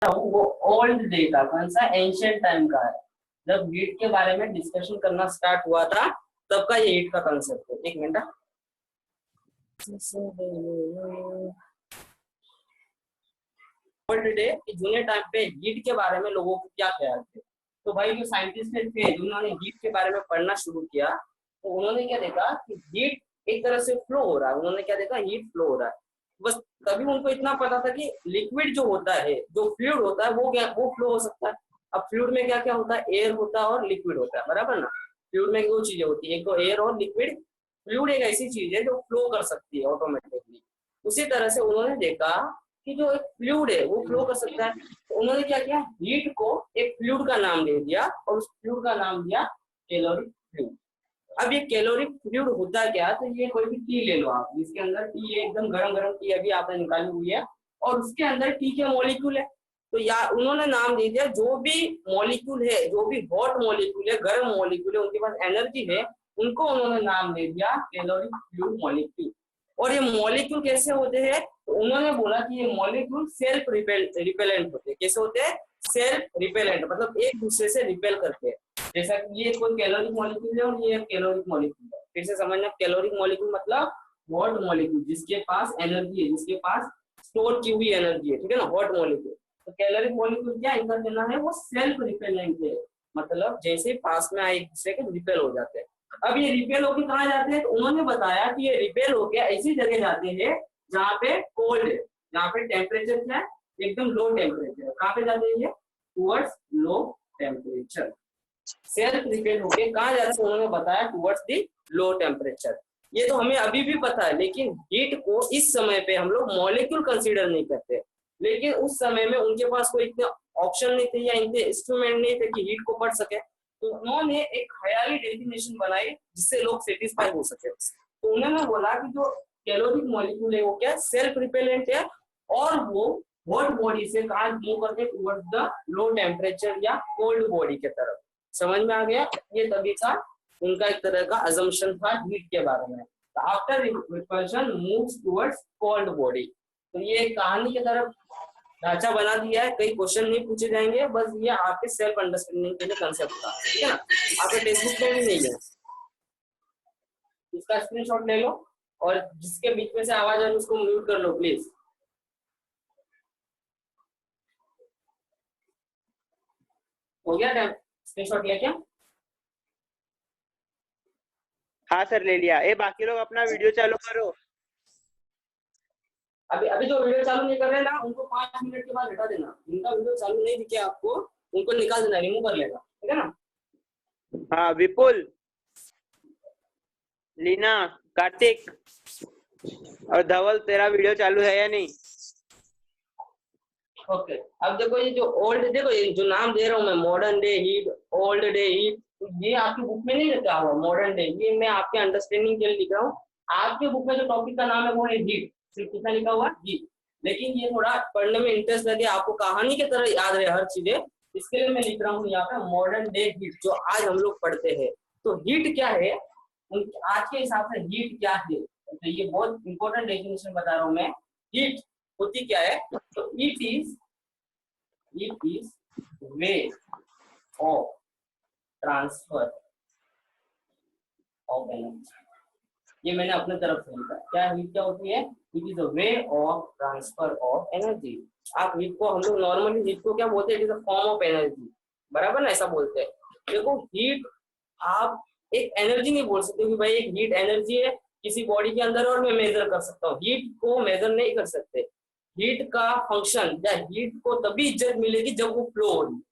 वो old day का, कौन सा, एंशियंट टाइम का है, जब हीट के बारे में डिस्कशन करना स्टार्ट हुआ था तब का ये हीट का कंसेप्ट है। एक मिनट, ओल्ड डे जूने टाइम पे हीट के बारे में लोगों को क्या ख्याल थे। तो भाई जो साइंटिस्ट थे जिन्होंने हीट के बारे में पढ़ना शुरू किया, तो उन्होंने क्या देखा कि हीट एक तरह से फ्लो हो रहा है। उन्होंने क्या देखा, हीट फ्लो हो रहा है। बस तभी उनको इतना पता था कि लिक्विड जो होता है, जो फ्लूइड होता है, वो फ्लो हो सकता है। अब फ्लूइड में क्या क्या होता है, एयर होता है और लिक्विड होता है, बराबर ना। फ्लूइड में दो चीजें होती है, एक तो एयर और लिक्विड। फ्लूइड एक ऐसी चीज है जो फ्लो कर सकती है ऑटोमेटिकली। उसी तरह से उन्होंने देखा कि जो एक फ्लूइड है वो फ्लो कर सकता है। तो उन्होंने क्या किया, हीट को एक फ्लूइड का नाम दे दिया और उस फ्लूइड का नाम दिया कैलोरिक फ्लूइड। अब ये कैलोरिक फ्लूइड होता क्या, तो ये कोई भी टी ले लो आप, जिसके अंदर टी है, एकदम गरम गरम टी अभी आपने निकाली हुई है और उसके अंदर टी के मॉलिक्यूल है। तो या उन्होंने नाम दे दिया, जो भी मॉलिक्यूल है, जो भी हॉट मॉलिक्यूल है, गर्म मॉलिक्यूल है, उनके पास एनर्जी है, उनको उन्होंने नाम दे दिया कैलोरिक फ्लूइड मॉलिक्यूल। और ये मॉलिक्यूल कैसे होते हैं, तो उन्होंने बोला कि ये मॉलिक्यूल सेल्फ रिपेलेंट होते हैं। कैसे होते हैं, सेल्फ रिपेलेंट, मतलब एक दूसरे से रिपेल करते हैं। जैसा कि ये कोई कैलोरिक मॉलिक्यूल है और ये कैलोरिक मॉलिक्यूल है। फिर से समझना, कैलोरिक मॉलिक्यूल मतलब हॉट मॉलिक्यूल, जिसके पास एनर्जी है, जिसके पास स्टोर की हुई एनर्जी है, ठीक है ना, हॉट मॉलिक्यूल। तो कैलोरिक मॉलिक्यूल क्या इनका कहना है, वो सेल्फ रिपेलेंट है, मतलब जैसे पास में आए एक दूसरे के रिपेल हो जाते हैं। अब ये रिपेल होके कहाँ जाते हैं, तो उन्होंने बताया कि ये रिपेल होके ऐसी जगह जाते हैं जहाँ पे कोल्ड है, जहाँ पे टेम्परेचर क्या है, एकदम लो टेम्परेचर है। कहाँ पे जाते हैं ये, towards low temperature. Self repel होके कहाँ जाते हैं, उन्होंने बताया टुवर्ड्स दी लो टेम्परेचर। ये तो हमें अभी भी पता है, लेकिन हीट को इस समय पे हम लोग मॉलिक्यूल कंसीडर नहीं करते। लेकिन उस समय में उनके पास कोई इतने ऑप्शन नहीं थे या इतने इंस्ट्रूमेंट नहीं थे कि हीट को पढ़ सके। तो उन्होंने एक ख्याली डेफिनेशन बनाई जिससे लोग सेटिस्फाई हो सके। तो उन्होंने बोला कि जो कैलोरिक मॉलिक्यूल है वो क्या, सेल्फ रिपेलेंट है और वो हॉट बॉडी से कहाँ मूव करते हैं, टुवर्ड्स द लो टेम्परेचर या कोल्ड बॉडी के तरफ। समझ में आ गया, ये तभी का उनका एक तरह का अजम्पशन था हीट के बारे में। After repulsion moves towards cold body. तो ये कहानी की तरफ ढांचा बना दिया है, कई क्वेश्चन नहीं पूछे जाएंगे, बस ये आपके सेल्फ अंडरस्टैंडिंग के लिए कंसेप्ट था, ठीक है ना। आपके टेक्स्ट बुक में भी नहीं है, इसका स्क्रीनशॉट ले लो और जिसके बीच में से आवाज आ रही है उसको म्यूट कर लो प्लीज। हो गया टाइम, स्क्रीनशॉट लेके? हाँ सर ले लिया। ए बाकी लोग अपना वीडियो चालू करो। अभी अभी जो वीडियो चालू नहीं कर रहे ना, उनको 5 मिनट के बाद हटा देना। जिनका वीडियो चालू नहीं दिखे आपको, उनको निकाल देना, रिमूव कर लेगा, ठीक है ना। हाँ विपुल, लीना, कार्तिक और धवल, तेरा वीडियो चालू है या नहीं? ओके, अब देखो ये जो ओल्ड, देखो ये जो नाम दे रहा हूँ मैं, modern day heat, old day heat, ये आपकी बुक में नहीं लिखा हुआ मॉडर्न डे, ये मैं आपके अंडरस्टैंडिंग के लिए लिख रहा हूँ। आपके बुक में जो टॉपिक का नाम है वो है हीट, सिर्फ कितना लिखा हुआ, हीट। लेकिन ये थोड़ा पढ़ने में इंटरेस्ट लगे, आपको कहानी की तरह याद रहे हर चीजें, इसके लिए मैं लिख रहा हूँ यहाँ पे मॉडर्न डे हीट, जो आज हम लोग पढ़ते हैं। तो हीट क्या है, आज के हिसाब से हीट क्या है, तो ये बहुत इंपॉर्टेंट डेफिनेशन बता रहा हूँ मैं। हीट होती क्या है, तो it is way of transfer of energy. ये मैंने अपने तरफ से लिखा। क्या हीट क्या होती है, it is a way of transfer of energy. आप हीट को, हम लोग नॉर्मली हीट को क्या बोलते हैं, it is a form of energy, बराबर ना, ऐसा बोलते हैं। देखो हीट, आप एक एनर्जी नहीं बोल सकते कि भाई एक हीट एनर्जी है किसी बॉडी के अंदर और मैं मेजर कर सकता हूँ, हीट को मेजर नहीं कर सकते। हीट का फंक्शन या हीट को तभी इज्जत मिलेगी जब वो फ्लो होगी।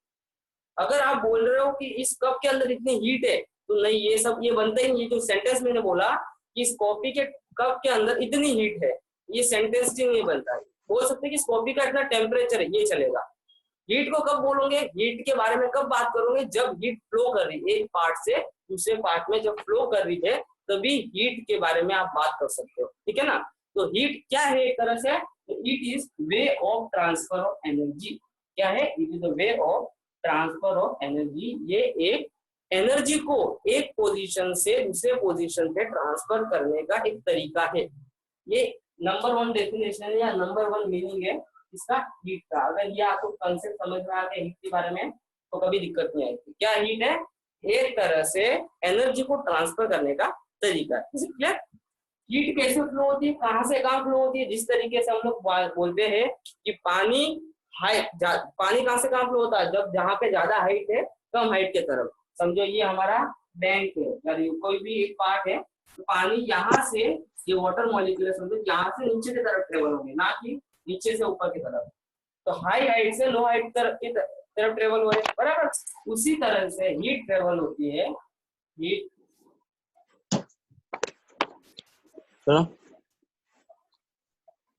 अगर आप बोल रहे हो कि इस कप के अंदर इतनी हीट है, तो नहीं, ये सब ये बनता ही नहीं। ये जो सेंटेंस मैंने बोला कि इस कॉफी के कप के अंदर इतनी हीट है, ये सेंटेंस ही नहीं बनता है। बोल सकते हैं कि इस कॉफी का इतना टेम्परेचर है, ये चलेगा। हीट को कब बोलोगे, हीट के बारे में कब बात करोगे, जब हीट फ्लो कर रही है एक पार्ट से दूसरे पार्ट में, जब फ्लो कर रही है तभी हीट के बारे में आप बात कर सकते हो, ठीक है ना। तो हीट क्या है, एक तरह से it is way of transfer of energy. क्या है, it is the way of transfer of energy. ये एक एनर्जी को एक पोजीशन से दूसरे पोजीशन पे ट्रांसफर करने का एक तरीका है। ये नंबर 1 डेफिनेशन है या नंबर 1 मीनिंग है इसका हीट का। अगर ये आपको कंसेप्ट समझ में आ गया हीट के बारे में तो कभी दिक्कत नहीं आएगी। क्या हीट है? एक तरह से एनर्जी को ट्रांसफर करने का तरीका। क्लियर? हीट कैसे फ्लो होती है, कहां से कहां फ्लो होती है? जिस तरीके से हम लोग बोलते हैं कि पानी पानी कहां से कहां फ्लो होता है, जब जहां पे ज्यादा हाइट है कम हाइट के तरफ। समझो ये हमारा बैंक है या कोई भी एक पार्ट है, तो पानी यहाँ से, ये वाटर मॉलिक्यूल समझो यहाँ से नीचे की तरफ ट्रेवल होंगे, ना कि नीचे से ऊपर की तरफ। तो हाई हाइट से लो हाइट की तरफ ट्रेवल हो रहे हैं, बराबर। उसी तरह से हीट ट्रेवल होती है। हीट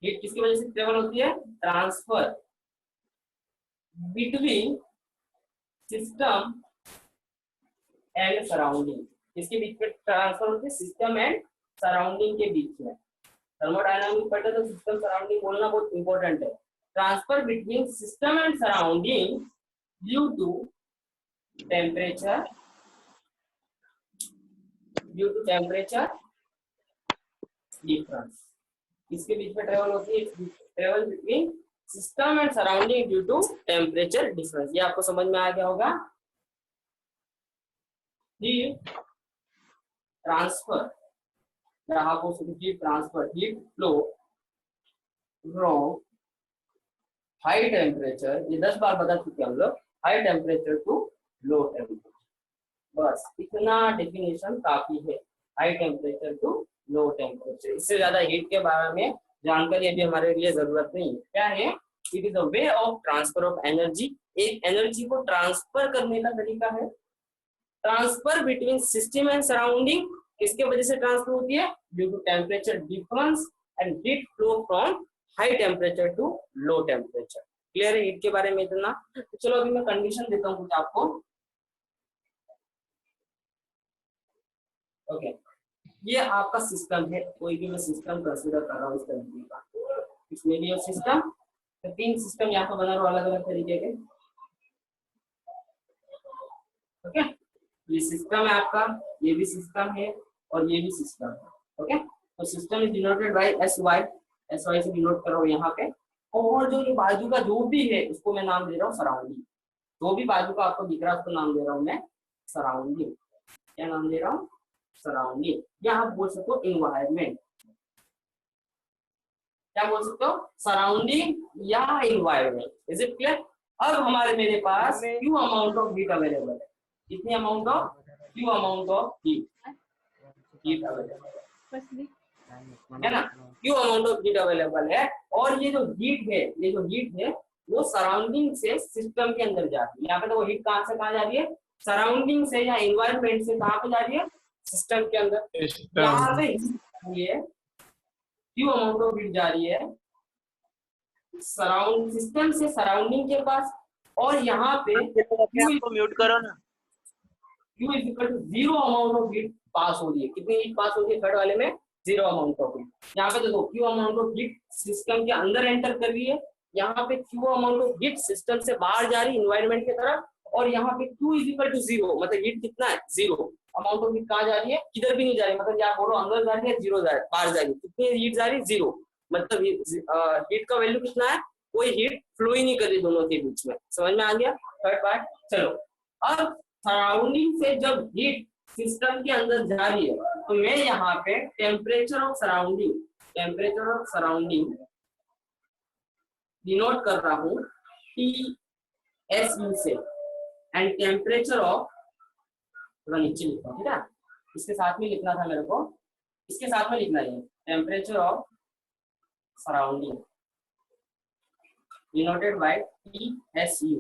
हीट किसकी वजह से ट्रेवल होती है? Transfer between system and surrounding. किसके बीच में ट्रांसफर होती है? सिस्टम एंड सराउंडिंग के बीच में। थर्मोडायनामिक पढ़ते तो सिस्टम सराउंडिंग बोलना बहुत इंपॉर्टेंट है। Transfer between system and surrounding due to temperature difference. इसके बीच में ट्रेवल होती है, travel between system and surrounding due to temperature difference. ये आपको समझ में आ गया होगा। Heat transfer, heat transfer, heat flow from high temperature, ये 10 बार बता चुके हम लोग, high temperature to low temperature. बस इतना डेफिनेशन काफी है, high temperature to low temperature. इससे ज्यादा हीट के बारे में जानकारी अभी हमारे लिए जरूरत नहीं है। क्या है? It is a way of transfer of energy. एक एनर्जी को ट्रांसफर करने का तरीका है। Transfer between system and surrounding किसके वजह से ट्रांसफर होती है? Due to temperature difference and heat flow from high temperature to low temperature. Clear है हीट के बारे में इतना? तो चलो अभी मैं कंडीशन देता हूँ कुछ आपको। ओके, ये आपका सिस्टम है, कोई भी मैं सिस्टम कंसीडर कर रहा हूँ इस तरीके का। इसमें भी सिस्टम, तो 3 सिस्टम यहाँ पर बना रहा हूँ अलग अलग तरीके के। ओके, ये सिस्टम है आपका, ये भी सिस्टम है और ये भी सिस्टम है। ओके, तो system is denoted by SY, SY से डिनोट कर रहा हूँ यहाँ पे। और जो ये बाजू का जो भी है उसको मैं नाम दे रहा हूँ सराउंडिंग। जो भी बाजू का आपको दिख रहा है उसको नाम दे रहा हूँ मैं सराउंडिंग। क्या नाम दे रहा हूँ? सराउंडिंग। या आप बोल सकते हो इन्वायरमेंट। क्या बोल सकते हो? सराउंडिंग या इन्वायरमेंट। Is it clear? अब हमारे मेरे पास Q amount of heat available है। कितनी amount of? Q amount of heat available है ना? Q amount of heat available है। और ये जो हीट है वो सराउंडिंग से सिस्टम के अंदर जाती है। यहाँ पे तो वो हीट कहाँ से कहाँ जा रही है? सराउंडिंग से या इन्वायरमेंट से कहाँ पे जा रही है? सिस्टम के अंदर। यहाँ पे ये क्यू अमाउंट ऑफ हीट जा रही है सराउंड सिस्टम से सराउंडिंग के पास, और यहाँ पे आपको म्यूट करो ना। Q is equal to 0 amount of heat pass हो रही है। कितनी हीट पास हो रही है? थर्ड वाले में 0 अमाउंट ऑफ हीट। यहाँ पे देखो Q amount of heat system के अंदर एंटर कर रही है, यहाँ पे Q amount of heat system से बाहर जा रही है इन्वायरमेंट की तरफ, और यहाँ पे Q इज इक्वल टू 0, मतलब हीट कितना है? 0। अमाउंट ऑफ हीट कहाँ जा रही है? किधर भी नहीं जा रही, मतलब यहाँ बोलो अंदर जा रही है 0 जा रही है, बाहर जा रही है। कितनी हीट जा रही है? 0। मतलब हीट का वैल्यू कितना है? कोई हीट फ्लो ही नहीं कर रही दोनों के बीच में। समझ में आ गया थर्ड पार्ट? चलो, अब सराउंडिंग से जब हीट सिस्टम के अंदर जा रही है तो मैं यहाँ पे टेम्परेचर ऑफ सराउंडिंग डिनोट कर रहा हूँ TSU से, एंड टेम्परेचर ऑफ, नीचे लिखा ठीक है, इसके साथ में लिखना था मेरे को, इसके साथ में लिखना है temperature of surrounding denoted by TSU,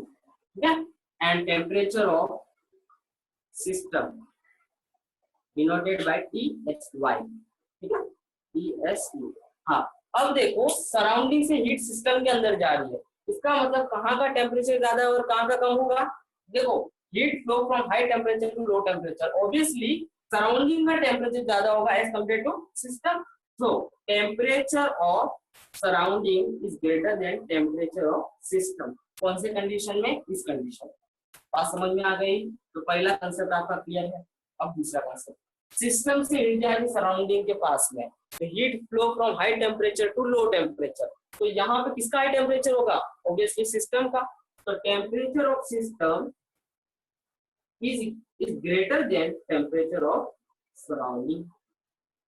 ठीक है, and temperature of system denoted by TSY, ठीक है, TSU। हाँ, अब देखो सराउंडिंग से हीट सिस्टम के अंदर जा रही है, इसका मतलब कहाँ का टेम्परेचर ज्यादा है और कहाँ का कम होगा? देखो, heat flow from high temperature to low temperature, obviously surrounding का टेम्परेचर ज्यादा होगा as compare to system. So temperature of surrounding is greater than temperature of system. कौन से कंडीशन में? इस कंडीशन। बात समझ में आ गई? तो पहला कंसेप्ट आपका क्लियर है। अब दूसरा कंसेप्ट, सिस्टम से हीट जाएगी सराउंडिंग के पास में, तो heat flow from high temperature to low temperature. तो यहाँ पे किसका हाई टेम्परेचर होगा? ऑब्वियसली सिस्टम का। तो temperature of system is greater than temperature of surrounding.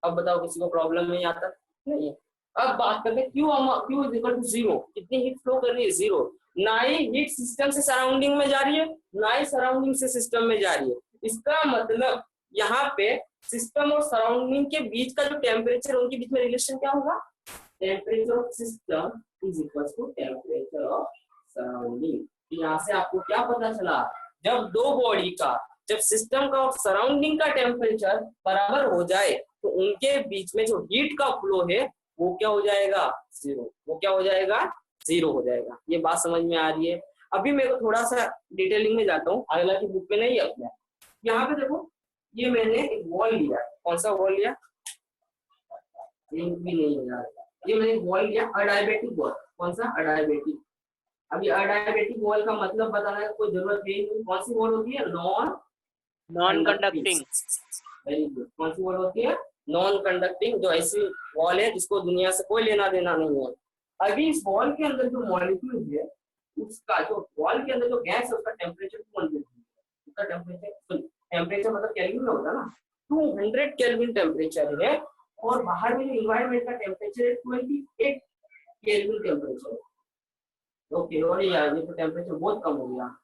अब बताओ किसी को प्रॉब्लम नहीं आता? नहीं है। अब बात करते हैं Q is equal to zero. कितनी हीट फ्लो कर रही है? जीरो। ना ही हीट सिस्टम से सराउंडिंग में जा रही है, ना ही सराउंडिंग से सिस्टम में जा रही है। इसका मतलब यहाँ पे सिस्टम और सराउंडिंग के बीच का जो टेम्परेचर, उनके बीच में रिलेशन क्या होगा? Temperature of system is equal to temperature of surrounding. यहाँ से आपको क्या पता चला? जब दो बॉडी का, जब सिस्टम का और सराउंडिंग का टेम्परेचर बराबर हो जाए तो उनके बीच में जो हीट का फ्लो है वो क्या हो जाएगा? जीरो। वो क्या हो जाएगा? जीरो हो जाएगा। ये बात समझ में आ रही है? अभी मैं थोड़ा सा डिटेलिंग में जाता हूँ, अगला की बुक में नहीं है अपने। यहाँ पे देखो, ये मैंने एक वॉल लिया। कौन सा वॉल लिया? भी नहीं है यार। ये मैंने एक वॉल लिया, अडायबेटिक वॉल। कौन सा? अडायबेटिक। अभी अडायबेटिक वॉल का मतलब बताने की कोई जरूरत नहीं। कौन सी वॉल होती है? Non conducting. Very good. कौन सी वॉल होती है? Non conducting. जो ऐसी वॉल है जिसको दुनिया से कोई लेना देना नहीं है। अभी इस वॉल के अंदर जो मॉलिक्यूल है, उसका जो वॉल के अंदर जो गैस है उसका टेम्परेचर 200 है। उसका टेम्परेचर मतलब केल्विन में होता है ना, 200 केल्विन टेम्परेचर है। और बाहर में जो इन्वायरमेंट का टेम्परेचर है 28 केल्विन टेम्परेचर। ओके, और यार ये तो टेम्परेचर बहुत कम हो गया।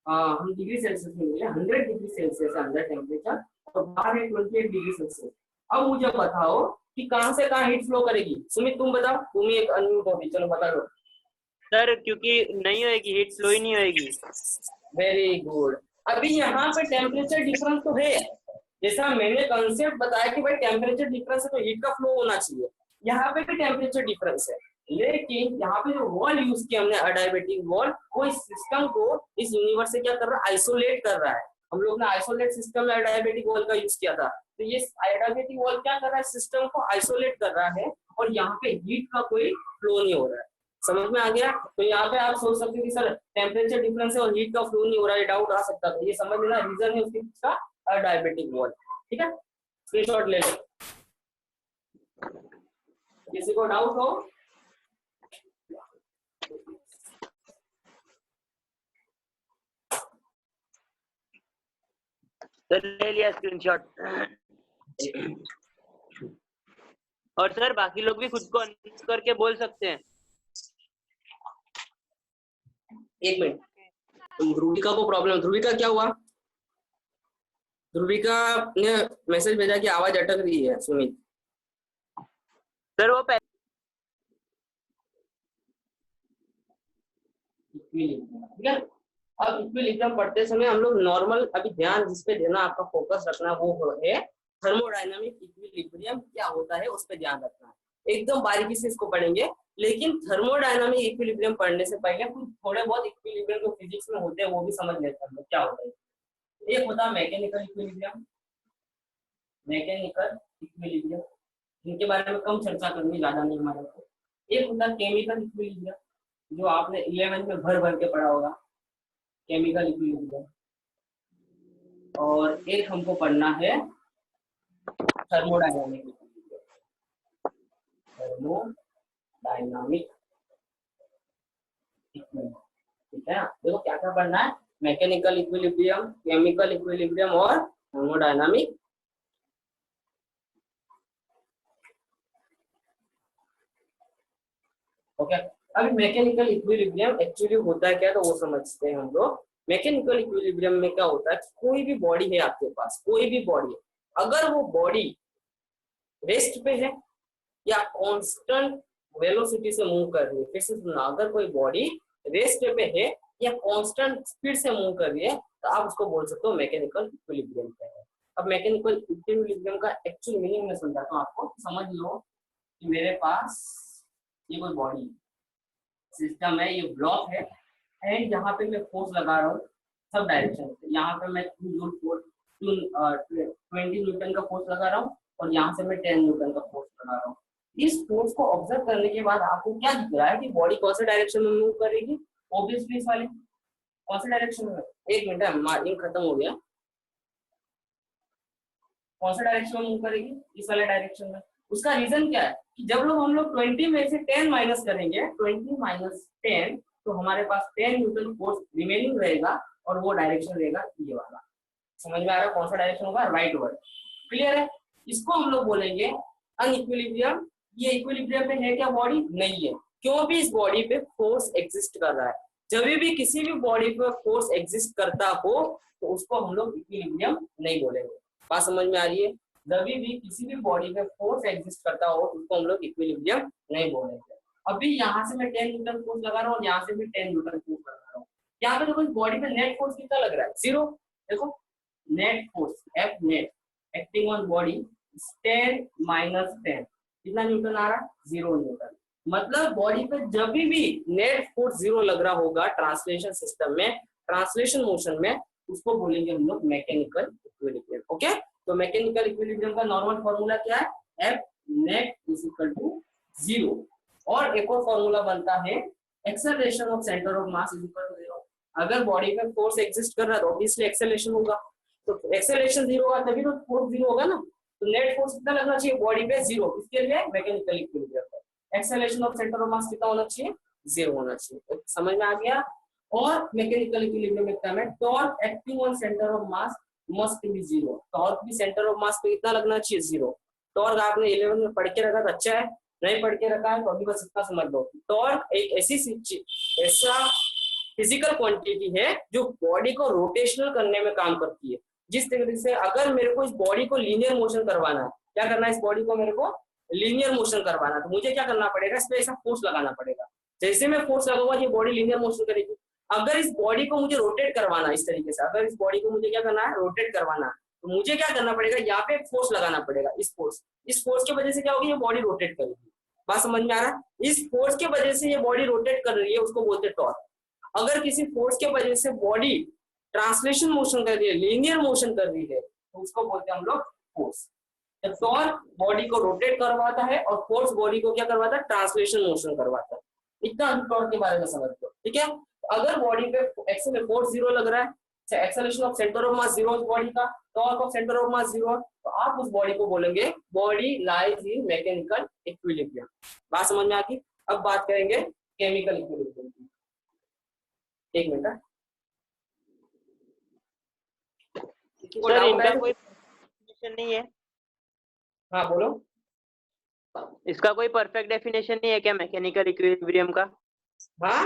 हम डिग्री सेल्सियस में मिले, 100 डिग्री सेल्सियस है अंदर टेम्परेचर, और बाहर है 28 डिग्री सेल्सियस। अब मुझे बताओ कि कहां से कहां हीट फ्लो करेगी? सुमित तुम बताओ, तुम ही एक अनम्यूट हो, चलो बता दो। सर क्योंकि नहीं होएगी, हीट फ्लो ही नहीं होएगी। Very good. अभी यहाँ पे टेम्परेचर डिफरेंस तो है, जैसा मैंने कंसेप्ट बताया कि भाई टेम्परेचर डिफरेंस है तो हीट का फ्लो होना चाहिए। यहाँ पे भी टेम्परेचर डिफरेंस है, लेकिन यहाँ पे जो वॉल यूज किया हमने अडायबेटिक वॉल, वो इस सिस्टम को इस यूनिवर्स से क्या कर रहा है? आइसोलेट कर रहा है। हम लोग ने आइसोलेट सिस्टम में अडायबेटिक वॉल का यूज किया था। तो ये अडायबेटिक वॉल क्या कर रहा है? सिस्टम को आइसोलेट कर रहा है, और यहाँ पे हीट का कोई फ्लो नहीं हो रहा है। समझ में आ गया? तो यहाँ पे आप सोच सकते हो कि सर टेम्परेचर डिफरेंस है और हीट का फ्लो नहीं हो रहा है, डाउट आ सकता था। ये समझ लेना रीजन है उसके पीछे का डायबिटिक वॉल। ठीक है, स्क्रीनशॉट ले लो। किसी को डाउट हो? सर ले लिया स्क्रीनशॉट। और सर बाकी लोग भी खुद को अनम्यूट करके बोल सकते हैं। एक मिनट, ध्रुविका को प्रॉब्लम। ध्रुविका क्या हुआ? ध्रुविका ने मैसेज भेजा कि आवाज अटक रही है। सुमित सर वो ठीक है। अब इक्विलिब्रियम पढ़ते समय हम लोग नॉर्मल, अभी ध्यान जिस पे देना, आपका फोकस रखना वो है थर्मोडायनामिक इक्विलिब्रियम क्या होता है, उस पर ध्यान रखना है। एकदम बारीकी से इसको पढ़ेंगे, लेकिन थर्मोडायनामिक इक्विलिब्रियम पढ़ने से पहले कुछ थोड़े बहुत इक्विलिब्रियम जो फिजिक्स में होते हैं वो भी समझ लेते हैं क्या होता है। एक होता है मैकेनिकल इक्विलिब्रियम, मैकेनिकल इक्विलिब्रियम, इनके बारे में कम चर्चा करनी, ज्यादा नहीं हमारे को। एक होता है केमिकल इक्विलिब्रियम, जो आपने 11th में भर भर के पढ़ा होगा, केमिकल इक्विलिब्रियम। और एक हमको पढ़ना है थर्मोडायनामिक इक्विलिब्रियम, थर्मोडायनामिक इक्विलिब्रियम। ठीक है, देखो क्या क्या पढ़ना है? मैकेनिकल इक्विलिब्रियम, केमिकल इक्विलिब्रियम और थर्मोडायनामिक। ओके, अभी मैकेनिकल इक्विलिब्रियम एक्चुअली होता है क्या, तो वो समझते हैं हम लोग। मैकेनिकल इक्विलिब्रियम में क्या होता है? कोई भी बॉडी है आपके पास, कोई भी बॉडी, अगर वो बॉडी रेस्ट पे है या कांस्टेंट वेलोसिटी से मूव कर रही है, फिर से सुनना, अगर कोई बॉडी रेस्ट पे है या कांस्टेंट स्पीड से मूव कर रही है, तो आप उसको बोल सकते हो मैकेनिकल इक्विलिब्रियम है। अब मैकेनिकल इक्विलिब्रियम का एक्चुअल मीनिंग में समझाता हूँ आपको, समझ लो कि मेरे पास ये कोई बॉडी सिस्टम है, ये ब्लॉक है, एंड यहाँ पे मैं फोर्स लगा रहा हूँ सब डायरेक्शन से। यहाँ पे मैं 20 न्यूटन का फोर्स लगा रहा हूँ, और यहाँ से मैं 10 न्यूटन का फोर्स लगा रहा हूँ। इस फोर्स को ऑब्जर्व करने के बाद आपको क्या दिख रहा है कि बॉडी कौन से डायरेक्शन में मूव करेगी? ऑब्वियसली इस वाले कौन से डायरेक्शन में। एक मिनट है, मार्किंग खत्म हो गया। कौन सा डायरेक्शन में मूव करेगी, इस वाले डायरेक्शन में। उसका रीजन क्या है कि जब लोग हम लोग 20 में से 10 माइनस करेंगे, 20 माइनस 10, तो हमारे पास 10 न्यूटन फोर्स रिमेनिंग रहेगा और वो डायरेक्शन रहेगा ये वाला। समझ में आ रहा है कौन सा डायरेक्शन होगा, राइट वर्ड। क्लियर है। इसको हम लोग बोलेंगे अनइक्विलिब्रियम। ये इक्विलिब्रियम पे है क्या बॉडी, नहीं है, क्यों भी इस बॉडी पे फोर्स एग्जिस्ट कर रहा है। जब भी किसी भी बॉडी पे फोर्स एग्जिस्ट करता हो तो उसको हम लोग इक्विलिब्रियम नहीं बोलेंगे। बात समझ में आ रही है। जब भी किसी भी बॉडी पे फोर्स एग्जिस्ट करता हो तो उसको हम लोग इक्विलिब्रियम नहीं बोलेंगे। अभी यहाँ से मैं 10 न्यूटन फोर्स लगा रहा हूँ और यहाँ से भी 10 न्यूटन फोर्स लगा रहा हूँ। यहाँ पे देखो बॉडी पे नेट फोर्स कितना लग रहा है, 0। देखो net force F net acting on body 10 minus 10, कितना न्यूटन आ रहा है, 0 न्यूटन। मतलब बॉडी पे जब भी नेट फोर्स 0 लग रहा होगा ट्रांसलेशन सिस्टम में, ट्रांसलेशन मोशन में, उसको बोलेंगे हम लोग मैकेनिकल इक्विलिब्रियम। ओके, तो मैकेनिकल इक्विलिब्रियम का नॉर्मल फॉर्मूला क्या है, F net is equal to 0। और एक और फॉर्मूला बनता है acceleration of centre of mass is equal to 0। अगर बॉडी पे फोर्स एग्जिस्ट कर रहा है तो ऑब्वियसली एक्सेलरेशन होगा, तो एक्सेलरेशन 0 होगा तभी तो फोर्स 0 होगा ना। तो नेट फोर्स कितना लगना चाहिए बॉडी पे, 0। इसके लिए मैकेनिकल इक्विलिब्रियम है। एक्सेलरेशन ऑफ सेंटर ऑफ मास कितना होना चाहिए, 0 होना चाहिए। तो समझ में आ गया। और मैकेनिकल इक्विलिब्रियम में क्या है, torque acting on centre of mass must be 0। Torque भी सेंटर ऑफ मास पे कितना लगना चाहिए, 0। टॉर्क आपने 11 में पढ़ के रखा था, अच्छा है, नहीं पढ़ के रखा है तो अभी बस इतना समझ लो। टॉर्क एक ऐसा फिजिकल क्वांटिटी है जो बॉडी को रोटेशनल करने में काम करती है। जिस तरीके से अगर मेरे को इस बॉडी को लीनियर मोशन करवाना है, क्या करना है, इस बॉडी को मेरे को लीनियर मोशन करवाना है, तो मुझे क्या करना पड़ेगा, इस पे ऐसा फोर्स लगाना पड़ेगा। जैसे मैं फोर्स लगाऊंगा ये बॉडी लीनियर मोशन करेगी। अगर इस बॉडी को मुझे रोटेट करवाना है इस तरीके से, अगर इस बॉडी को मुझे क्या करना है, रोटेट करवाना है, तो मुझे क्या करना पड़ेगा, यहाँ पे फोर्स लगाना पड़ेगा। इस फोर्स की वजह से क्या होगी, ये बॉडी रोटेट करेगी। बात समझ में आ रहा है। इस फोर्स की वजह से ये बॉडी रोटेट कर रही है, उसको बोलते हैं टॉर्क। अगर किसी फोर्स के वजह से बॉडी ट्रांसलेशन मोशन कर रही है, लीनियर मोशन कर रही है, तो उसको बोलते हैं हम लोग फोर्स। टॉर्क बॉडी को रोटेट करवाता है और फोर्स बॉडी को क्या करवाता है, ट्रांसलेशन मोशन करवाता है। इतना टॉर्क के बारे में समझ लो, ठीक है। अगर बॉडी पे एक्सेल फोर्स 0 लग रहा है, acceleration of centre of mass 0 body का, torque of centre of mass 0, तो आप उस बॉडी को बोलेंगे body lies in mechanical equilibrium. बात समझ में आ गई। अब बात करेंगे केमिकल इक्विलिब्रियम की। एक मिनट सर, इनका कोई डेफिनेशन नहीं है? हाँ बोलो। इसका कोई परफेक्ट डेफिनेशन नहीं है क्या मैकेनिकल इक्विलिब्रियम का? हाँ,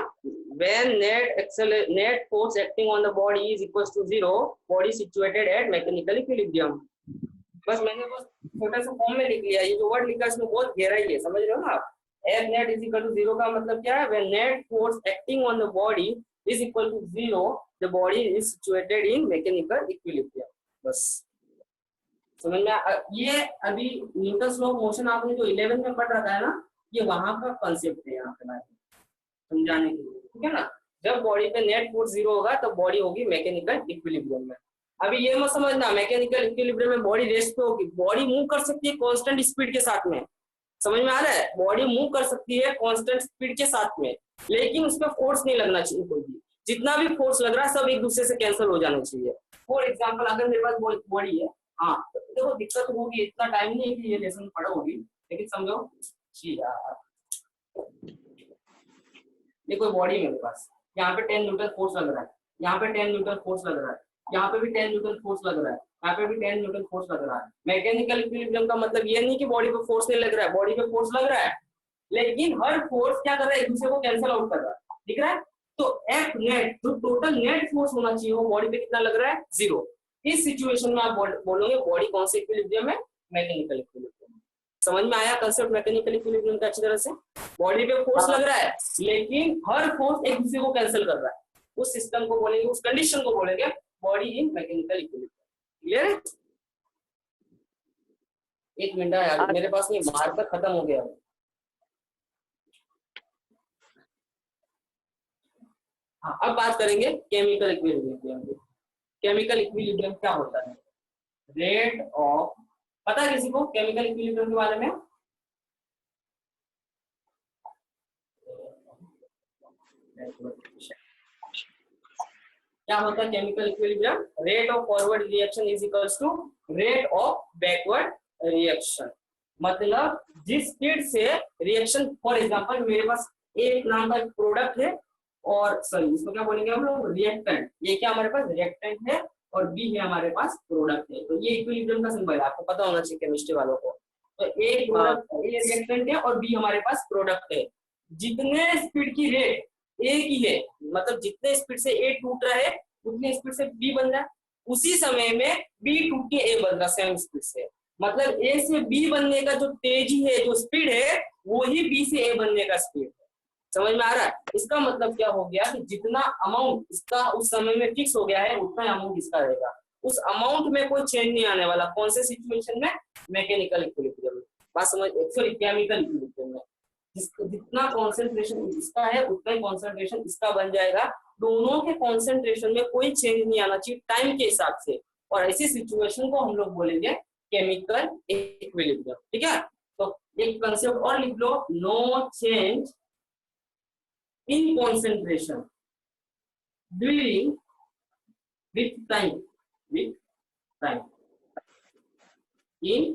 when net force acting on the body is equals to 0, body situated at mechanical equilibrium। बस मैंने बस छोटा सा फॉर्म में लिख लिया। ये जो वर्ड लिखा है इसमें बहुत गहराई है, समझ रहे हो ना आप। F net is equal to 0 का मतलब क्या है, when net force acting on the body is equal to 0, the body is situated in mechanical equilibrium। बस समझ में ये अभी न्यूटन्स लॉ ऑफ मोशन आपने जो 11 में पढ़ रखा है ना, ये वहां का कॉन्सेप्ट है यहाँ पे समझाने के लिए, ठीक है ना। जब बॉडी पे नेट फोर्स 0 होगा तो बॉडी होगी मैकेनिकल इक्विलिब्रियम में। अभी ये मत समझना मैकेनिकल इक्विलिब्रियम में बॉडी रेस्ट पे होगी, बॉडी मूव कर सकती है कांस्टेंट स्पीड के साथ में। समझ में आ रहा है, बॉडी मूव कर सकती है कांस्टेंट स्पीड के साथ में, लेकिन उस पर फोर्स नहीं लगना चाहिए कोई भी। जितना भी फोर्स लग रहा है सब एक दूसरे से कैंसिल हो जाना चाहिए। फॉर एग्जाम्पल अगर मेरे पास बॉडी है, हाँ देखो दिक्कत होगी, इतना टाइम नहीं है कि ये लेसन पढ़ोगी, लेकिन समझो जी यार, ये कोई बॉडी मेरे पास, यहाँ पे 10 न्यूटन फोर्स लग रहा है, यहाँ पे 10 न्यूटन फोर्स लग रहा है, यहाँ पे भी 10 न्यूटन फोर्स लग रहा है, यहाँ पे भी 10 न्यूटन फोर्स लग रहा है। मैकेनिकल इक्विलिब्रियम का मतलब ये नहीं कि बॉडी पे फोर्स नहीं लग रहा है, बॉडी पे फोर्स लग रहा है, लेकिन हर फोर्स क्या कर रहा है, एक दूसरे को कैंसिल आउट कर रहा है, दिख रहा है। तो एफ नेट जो टोटल नेट फोर्स होना चाहिए वो बॉडी पे कितना लग रहा है, 0। इस सिचुएशन में आप बोलोगे बॉडी कौन से इक्विलिब्रियम है, मैकेनिकल इक्विलिब्रियम। समझ में आया कंसेप्ट मैकेनिकल इक्विलिब्रियम का अच्छी तरह से। बॉडी पे फोर्स लग रहा है लेकिन हर फोर्स एक दूसरे को कैंसिल कर रहा है, उस सिस्टम को बोलेंगे, उस कंडीशन को बोलेंगे body in mechanical equilibrium. Clear है। एक मिनट यार, मेरे पास नहीं, मार्कर खत्म हो गया। हाँ, अब बात करेंगे केमिकल इक्विलिब्रियम की। केमिकल इक्विलिब्रियम क्या होता है, रेट ऑफ, पता है किसी को केमिकल इक्विलिब्रियम के बारे में? क्या होता है chemical equilibrium? Rate of forward reaction is equals to rate of backward reaction. मतलब जिस स्पीड से रिएक्शन, फॉर एग्जांपल मेरे पास एक नाम का प्रोडक्ट है और सॉरी इसको क्या बोलेंगे हम लोग, रिएक्टेंट। ये क्या हमारे पास रिएक्टेंट है और बी है हमारे पास प्रोडक्ट है। तो ये इक्विलिब्रियम का सिंबल है, आपको पता होना चाहिए केमिस्ट्री वालों को। तो ए हाँ प्रोडक्ट, ए रिएक्टेंट है और बी हमारे पास प्रोडक्ट है। जितने स्पीड की रेट ए की है, मतलब जितने स्पीड से ए टूट रहा है उतनी स्पीड से बी बन रहा है, उसी समय में बी टूट के ए बन रहा सेम स्पीड से। मतलब ए से बी बनने का जो तेजी है, जो स्पीड है, वो ही बी से ए बनने का स्पीड है। समझ में आ रहा है? इसका मतलब क्या हो गया कि जितना अमाउंट इसका उस समय में फिक्स हो गया है उतना अमाउंट इसका रहेगा। उस अमाउंट में कोई चेंज नहीं आने वाला। कौन से सिचुएशन में? मैकेनिकल इक्विलिब्रियम में। बात समझ, सॉरी केमिकल इक्विलिब्रियम में। जितना कॉन्सेंट्रेशन इसका है उतना ही कॉन्सेंट्रेशन इसका बन जाएगा। दोनों के कॉन्सेंट्रेशन में कोई चेंज नहीं आना चाहिए टाइम के हिसाब से, और ऐसी सिचुएशन को हम लोग बोलेंगे केमिकल इक्विलिब्रियम। ठीक है, तो एक कंसेप्ट और लिख लो, no change in concentration during with time in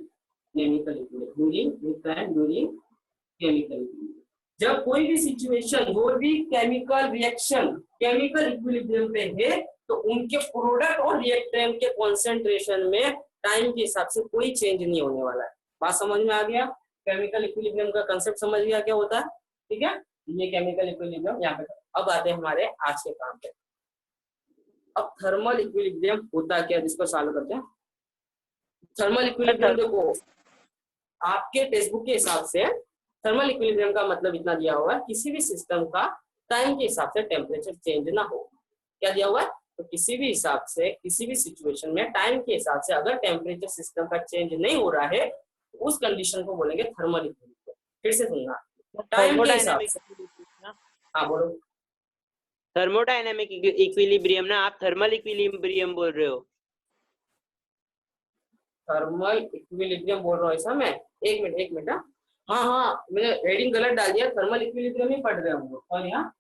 chemical equilibrium, during with time during chemical equilibrium. जब कोई भी सिचुएशन, वो भी केमिकल रिएक्शन केमिकल इक्विलिब्रियम पे है, तो उनके प्रोडक्ट और रिएक्टेंट के कॉन्सेंट्रेशन में टाइम के हिसाब से कोई चेंज नहीं होने वाला है। बात समझ में आ गया? केमिकल इक्विलिब्रियम का कंसेप्ट समझ गया क्या होता है? ठीक है, ये केमिकल इक्विलिब्रियम यहाँ पे। अब आते हैं हमारे आज के काम पे। अब थर्मल इक्विलिब्रियम होता क्या, जिसको सॉल्व करते हैं। थर्मल इक्विलिब्रियम देखो, आपके टेक्स्ट बुक के हिसाब से थर्मल इक्विलिब्रियम का मतलब इतना दिया हुआ है, किसी भी सिस्टम का टाइम के हिसाब से टेम्परेचर चेंज ना हो। क्या दिया हुआ है? तो किसी भी हिसाब से, किसी भी सिचुएशन में टाइम के हिसाब से अगर टेम्परेचर सिस्टम का चेंज नहीं हो रहा है, तो उस कंडीशन को बोलेंगे थर्मल इक्विलिब्रियम। फिर से सुनना, टाइम के हिसाब से। हाँ बोलो। थर्मोडायनेमिक इक्विलिब्रियम ना, आप थर्मल इक्विलिब्रियम बोल रहे हो। थर्मल इक्विलिब्रियम बोल रहा हूँ ऐसा मैं? एक मिनट हाँ हाँ, मैंने हेडिंग गलत डाल दिया। थर्मल इक्विलिब्रियम ही पढ़ रहे हम लोग, और यहाँ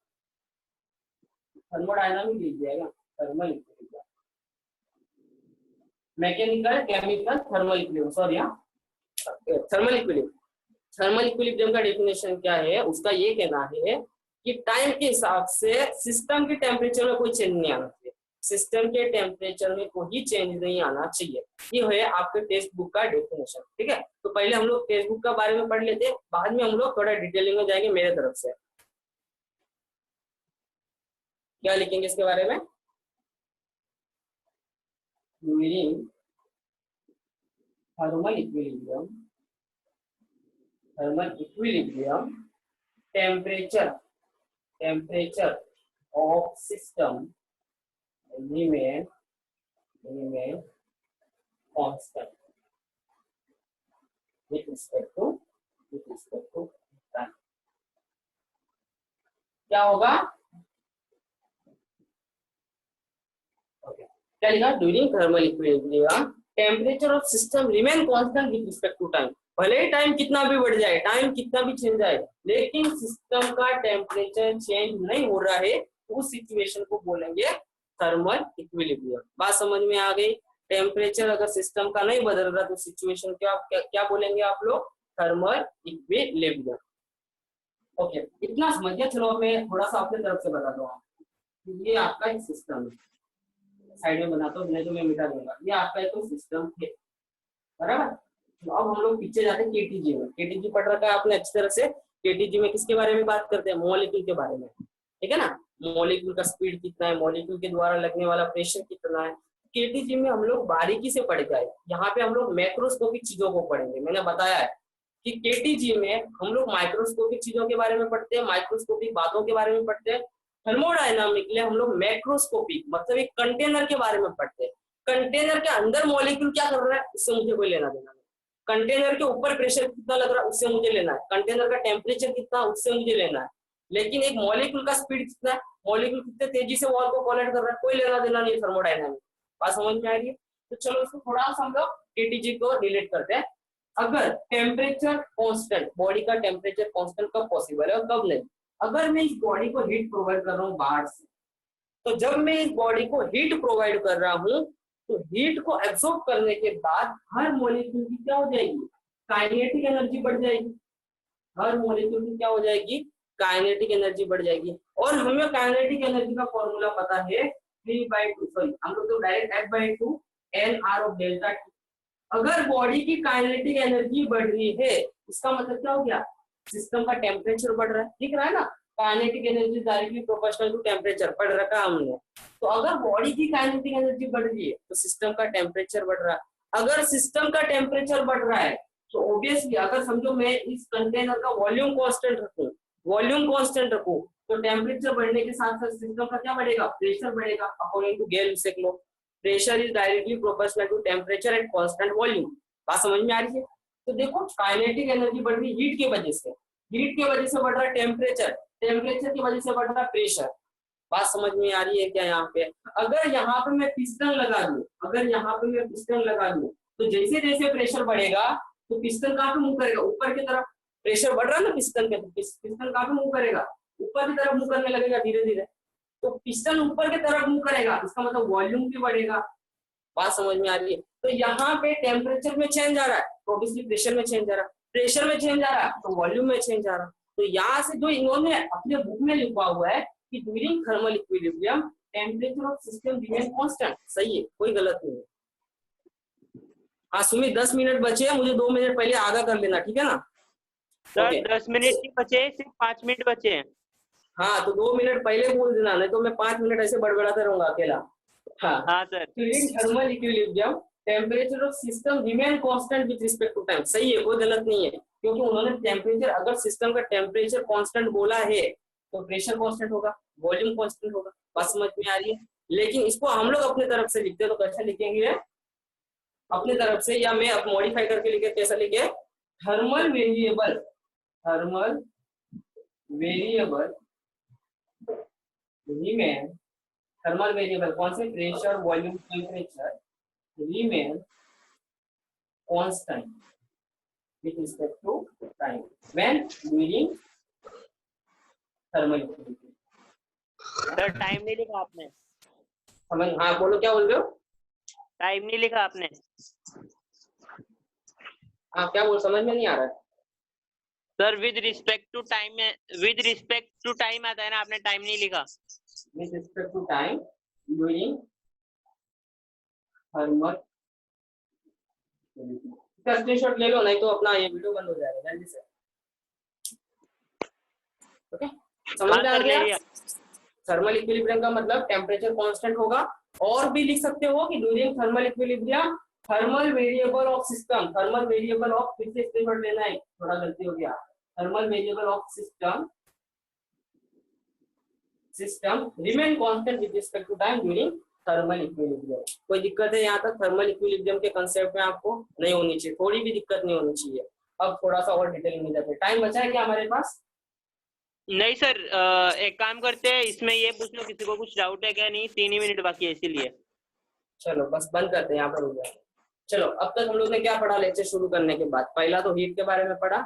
थर्मोडायनामिक लिख दिया, thermal equilibrium, mechanical chemical thermal equilibrium, sorry हाँ थर्मल इक्विलिब्रियम। थर्मल इक्विलिब्रियम का डेफिनेशन क्या है? उसका ये कहना है कि टाइम के हिसाब से सिस्टम के टेम्परेचर में कोई चेंज नहीं आना चाहिए। सिस्टम के टेम्परेचर में कोई चेंज नहीं आना चाहिए। ये है आपके टेक्स्ट बुक का डेफिनेशन। ठीक है, तो पहले हम लोग टेक्स्ट बुक का बारे में पढ़ लेते हैं, बाद में हम लोग थोड़ा डिटेलिंग में जाएंगे मेरे तरफ से। क्या लिखेंगे इसके बारे में? During thermal equilibrium temperature of system remain constant with respect to time। क्या होगा? ओके, क्या लिखा? During thermal equilibrium temperature of system remain constant with respect to time. भले ही टाइम कितना भी बढ़ जाए, टाइम कितना भी चेंज जाए, लेकिन सिस्टम का टेम्परेचर चेंज नहीं हो रहा है, उस सिचुएशन को बोलेंगे थर्मल इक्विलिब्रियम। बात समझ में आ गई? टेम्परेचर अगर सिस्टम का नहीं बदल रहा तो सिचुएशन क्या बोलेंगे आप लोग? Thermal equilibrium. ओके, इतना समझ गया। चलो मैं थोड़ा सा अपने तरफ से बता दूँ। ये आपका एक सिस्टम है, साइड में बनाता हूँ, नहीं तो मैं मिटा दूंगा। ये आपका एक सिस्टम है, बराबर। तो अब हम लोग पीछे जाते हैं केटीजी में। केटीजी पढ़ रखा है आपने अच्छी तरह से। केटीजी में किसके बारे में बात करते हैं? मॉलिक्यूल के बारे में। ठीक है ना, मॉलिक्यूल का स्पीड कितना है, मॉलिक्यूल के द्वारा लगने वाला प्रेशर कितना है। केटीजी में हम लोग बारीकी से पढ़ जाए। यहाँ पे हम लोग मैक्रोस्कोपिक चीजों को पढ़ेंगे। मैंने बताया है कि केटीजी में हम लोग माइक्रोस्कोपिक चीजों के बारे में पढ़ते हैं, माइक्रोस्कोपिक बातों के बारे में पढ़ते हैं। थर्मोडायनामिक में हम लोग मैक्रोस्कोपिक मतलब एक कंटेनर के बारे में पढ़ते हैं। कंटेनर के अंदर मॉलिक्यूल क्या कर रहा है उससे मुझे कोई लेना देना नहीं। कंटेनर के ऊपर प्रेशर कितना लग रहा है उससे मुझे लेना है। कंटेनर का टेम्परेचर कितना उससे मुझे लेना है। लेकिन एक मॉलिक्यूल का स्पीड कितना है, मॉलिक्यूल कितने तेजी से वॉल को कोलाइड कर रहा है, कोई लेना देना नहीं थर्मोडायनामिक। बात समझ में आ रही है? तो चलो इसको थोड़ा सा हम लोग केटीजी को रिलेट करते हैं। अगर टेम्परेचर कांस्टेंट, बॉडी का टेम्परेचर कांस्टेंट कब पॉसिबल है और कब नहीं? अगर मैं इस बॉडी को हीट प्रोवाइड कर रहा हूँ बाहर से, तो जब मैं इस बॉडी को हीट प्रोवाइड कर रहा हूँ तो हीट को एब्सॉर्ब करने के बाद हर मॉलिक्यूल की क्या हो जाएगी, काइनेटिक एनर्जी बढ़ जाएगी। हर मॉलिक्यूल की क्या हो जाएगी, काइनेटिक एनर्जी बढ़ जाएगी। और हमें काइनेटिक एनर्जी का फॉर्मूला पता है 3/2, सॉरी हम लोग तो direct F/2 NR of delta T. अगर बॉडी की काइनेटिक एनर्जी बढ़ रही है इसका मतलब क्या हो गया, सिस्टम का टेम्परेचर बढ़ रहा है, दिख रहा है ना। Kinetic energy directly proportional to temperature पढ़ रखा हमने। तो अगर बॉडी की काइनेटिक एनर्जी बढ़ रही है तो सिस्टम का टेम्परेचर बढ़ रहा है। अगर सिस्टम का टेम्परेचर बढ़ रहा है तो ऑब्वियसली अगर समझो मैं इस कंटेनर का वॉल्यूम कांस्टेंट रखूं, वॉल्यूम कांस्टेंट रखूं तो टेम्परेचर बढ़ने के साथ साथ सिस्टम का क्या बढ़ेगा, प्रेशर बढ़ेगा। According to Gay Lussac law, pressure is directly proportional to temperature at constant volume. बात समझ में आ रही है। तो देखो काइनेटिक एनर्जी बढ़ रही हीट की वजह से, हीट की वजह से बढ़ रहा है टेम्परेचर, टेम्परेचर की वजह से बढ़ रहा है प्रेशर। बात समझ में आ रही है क्या यहाँ पे। अगर यहाँ पे मैं पिस्टन लगा दूं, अगर यहाँ पे मैं पिस्टन लगा दूं तो जैसे जैसे प्रेशर बढ़ेगा तो पिस्टन कहाँ पे मूव करेगा, ऊपर की तरफ। प्रेशर बढ़ रहा है ना पिस्टन पे, पिस्टन कहाँ पे मूव करेगा, ऊपर की तरफ मूव करने लगेगा धीरे धीरे। तो पिस्टन ऊपर की तरफ मूव करेगा इसका मतलब वॉल्यूम भी बढ़ेगा। बात समझ में आ रही है। तो यहाँ पे टेम्परेचर में चेंज आ रहा है तो ऑब्वियसली प्रेशर में चेंज आ रहा है, प्रेशर में चेंज आ रहा है तो वॉल्यूम में चेंज आ रहा है। तो यहाँ से जो इन्होंने अपने बुक में लिखा हुआ है कि during thermal equilibrium temperature of system remain constant, सही है, कोई गलत नहीं है। हाँ सुमित 10 मिनट बचे हैं, मुझे 2 मिनट पहले आगा कर लेना, ठीक है ना। सर ओके 10 मिनट नहीं बचे, सिर्फ 5 मिनट बचे हैं। हाँ तो 2 मिनट पहले बोल देना, नहीं तो मैं 5 मिनट ऐसे बड़बड़ाता रहूंगा अकेला। हाँ हाँ sir. During thermal equilibrium temperature of system remain constant with respect to time, सही है, कोई गलत नहीं है। क्योंकि उन्होंने टेम्परेचर, अगर सिस्टम का टेम्परेचर कांस्टेंट बोला है तो प्रेशर कांस्टेंट होगा, वॉल्यूम कांस्टेंट होगा। बात समझ में आ रही है। लेकिन इसको हम लोग अपने तरफ से लिखते हैं तो कैसे लिखेंगे, अपने तरफ से, या मैं अब मॉडिफाई करके लिखे, कैसा लिखे, thermal variable, thermal variable remain, thermal variable कौन से, pressure volume temperature remain constant with respect to time when during thermal equilibrium। Sir time नहीं लिखा आपने। समझ, हाँ बोलो क्या बोल रहे हो। टाइम नहीं लिखा आपने। हाँ क्या बोल, समझ में नहीं आ रहा है। Sir with respect to time में, विद रिस्पेक्ट टू टाइम आता है ना, आपने टाइम नहीं लिखा। with respect to time during thermal equilibrium। इसका स्क्रीनशॉट ले लो नहीं तो अपना ये वीडियो बंद हो जाएगा जल्दी से। ओके समझ हाँ में आ सर, ले गया। लिया। थर्मल इक्विलिब्रियम का मतलब टेम्परेचर कांस्टेंट होगा। और भी लिख सकते हो कि during thermal equilibrium thermal variable of system, thermal variable of, फिर से स्क्रीनशॉट लेना है, थोड़ा गलती हो गया। Thermal variable of system, system remain constant with respect to time during thermal equilibrium. कोई दिक्कत है यहाँ तक थर्मल इक्विलिब्रियम के कंसेप्ट में आपको नहीं होनी चाहिए, थोड़ी भी दिक्कत नहीं होनी चाहिए। अब थोड़ा सा और डिटेल में जाते हैं, टाइम बचा है क्या हमारे पास। नहीं सर, एक काम करते हैं, इसमें ये पूछ लो किसी को कुछ डाउट है क्या। नहीं, 3 ही मिनट बाकी है इसीलिए। चलो बस बंद करते हैं यहाँ पर हो गया। चलो अब तक हम लोग ने क्या पढ़ा लेक्चर शुरू करने के बाद, पहला तो हीट के बारे में पढ़ा,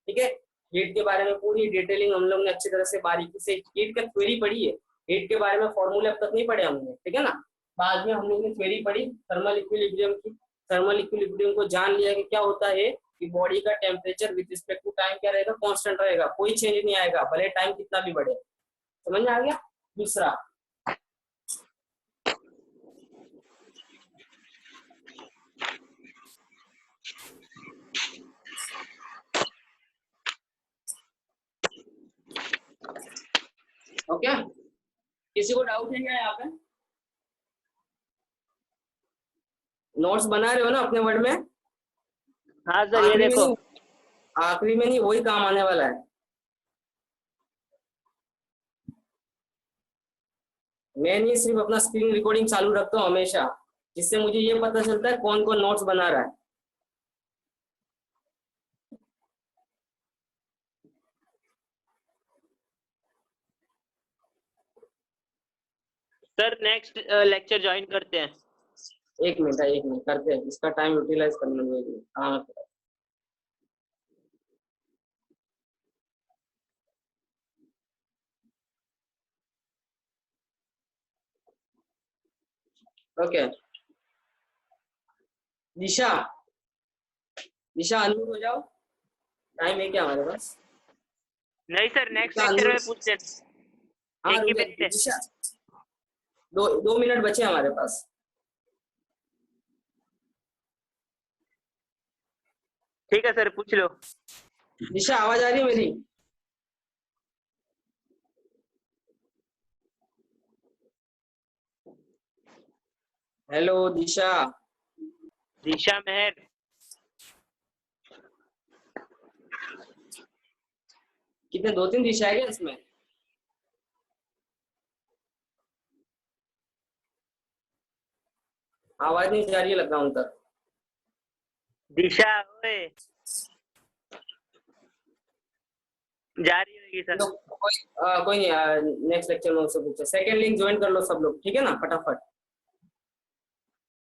ठीक है। हीट के बारे में पूरी डिटेलिंग हम लोग ने अच्छी तरह से बारीकी से, हीट का थ्योरी पढ़ी है, हीट के बारे में फॉर्मूले अब तक नहीं पढ़े हमने, ठीक है ना। बाद में हम लोग ने थ्योरी पढ़ी थर्मल इक्विलिब्रियम की। थर्मल इक्विलिब्रियम को जान लिया कि क्या होता है कि बॉडी का temperature with respect to time क्या रहेगा, कांस्टेंट रहेगा, कोई चेंज नहीं आएगा भले टाइम कितना भी बढ़े। समझ में आ गया। दूसरा ओके, किसी को डाउट है क्या यहाँ पे। नोट्स बना रहे हो ना अपने वर्ड में। हाँ सर, ये देखो। आखिरी में नहीं, वही काम आने वाला है। मैं नहीं सिर्फ अपना स्क्रीन रिकॉर्डिंग चालू रखता हूँ हमेशा, जिससे मुझे ये पता चलता है कौन कौन नोट्स बना रहा है। सर नेक्स्ट लेक्चर ज्वाइन करते हैं। एक मिनट करते हैं, इसका टाइम यूटिलाइज करना है। हाँ ओके दिशा, दिशा अनम्यूट हो जाओ, टाइम है क्या हमारे पास? नहीं सर, नेक्स्ट दिशा लेक्चर में unmute- पूछते हैं। हाँ एक ही रुको, मिनट है। दिशा 2 मिनट बचे हमारे पास। ठीक है सर, पूछ लो। दिशा आवाज आ रही है मेरी? हेलो दिशा। दिशा मेहर। कितने, 2-3 दिशा है क्या इसमें? आवाज नहीं जा रही है लग रहा उन तक। दिशा ओए, जा रही होगी सर। कोई नहीं, नेक्स्ट लेक्चर में उससे पूछे। सेकंड लिंक ज्वाइन कर लो सब लोग, ठीक है ना, फटाफट।